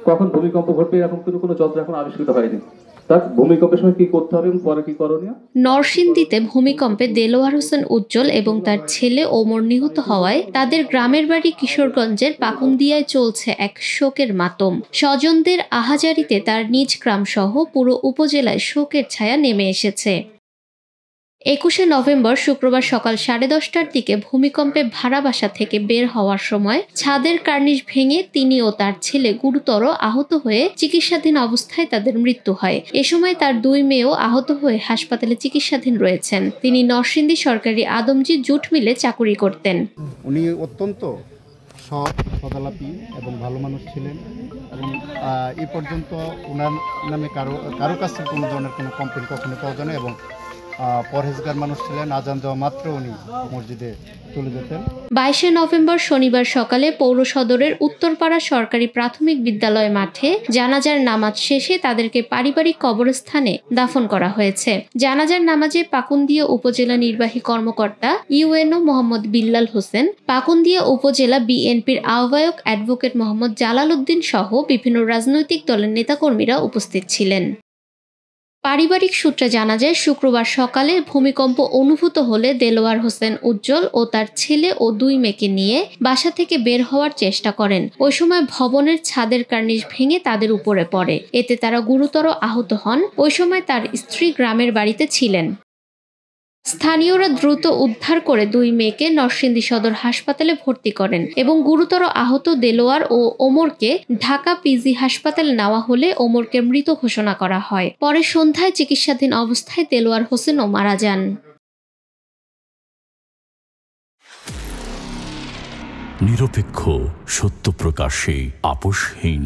কখন ভূমিকম্প ঘটবে এরকম কিন্তু কোনো যন্ত্র এখন আবিষ্কৃত হয়নি। তার ভূমিকম্পের সময় কি করতে হবে এবং পরে কি করণীয়। নরসিংদীতে ভূমিকম্পে দেলোয়ার হোসেন উজ্জ্বল এবং তার ছেলে ওমর নিহত হওয়ায় তাদের গ্রামের বাড়ি কিশোরগঞ্জের পাকুন্দিয়ায় চলছে এক শোকের মাতম। স্বজনদের আহাজারিতে তার নিজ গ্রাম সহ পুরো উপজেলায় শোকের ছায়া নেমে এসেছে। ২১শে নভেম্বর শুক্রবার সকাল 10:30টার দিকে ভূমিকম্পে ভাড়া বাসা থেকে বের হওয়ার সময় ছাদের কার্নিশ ভেঙে তিনি ও তার ছেলে গুরুতর আহত হয়ে চিকিৎসাধীন অবস্থায় তাদের মৃত্যু হয়। এ সময় তার 2 মেয়েও আহত হয়ে হাসপাতালে চিকিৎসাধীন রয়েছেন। তিনি নরসিংদী সরকারি আদমজি জুট মিলে চাকুরি করতেন। উনি অত্যন্ত সৎ, সদালাপী এবং ভালো মানুষ ছিলেন এবং এই পর্যন্ত ওনার নামে কারো কাছে কোনো ধরনের কোনো কমপ্লেন কখনো পাওয়া যায় না এবং পরহেজগার মানুষ ছিলেন। আজান দেওয়া মাত্র উনি মসজিদে চলে যেতেন। 22শে নভেম্বর শনিবার সকালে পৌর সদরের উত্তরপাড়া সরকারি প্রাথমিক বিদ্যালয় মাঠে জানাজার নামাজ শেষে তাদেরকে পারিবারিক কবরস্থানে দাফন করা হয়েছে। জানাজার নামাজে পাকুন্দিয়া উপজেলা নির্বাহী কর্মকর্তা ইউএনও মোহাম্মদ বিল্লাল হোসেন, পাকুন্দিয়া উপজেলা বিএনপির আহ্বায়ক অ্যাডভোকেট মোহাম্মদ জালাল উদ্দিন সহ বিভিন্ন রাজনৈতিক দলের নেতাকর্মীরা উপস্থিত ছিলেন। পারিবারিক সূত্রে জানা যায়, শুক্রবার সকালে ভূমিকম্প অনুভূত হলে দেলোয়ার হোসেন উজ্জ্বল ও তার ছেলে ও 2 মেয়েকে নিয়ে বাসা থেকে বের হওয়ার চেষ্টা করেন। ওই সময় ভবনের ছাদের কার্নিশ ভেঙে তাদের উপরে পড়ে। এতে তারা গুরুতর আহত হন। ওই সময় তার স্ত্রী গ্রামের বাড়িতে ছিলেন। স্থানীয়রা দ্রুত উদ্ধার করে 2 মেয়েকে নরসিংদী সদর হাসপাতালে ভর্তি করেন এবং গুরুতর আহত দেলোয়ার ও ওমরকে ঢাকা পিজি হাসপাতালে নেওয়া হলে ওমরকে মৃত ঘোষণা করা হয়। পরে সন্ধ্যায় চিকিৎসাধীন অবস্থায় দেলোয়ার হোসেনও মারা যান। নিরপেক্ষ, সত্য প্রকাশে আপোষহীন।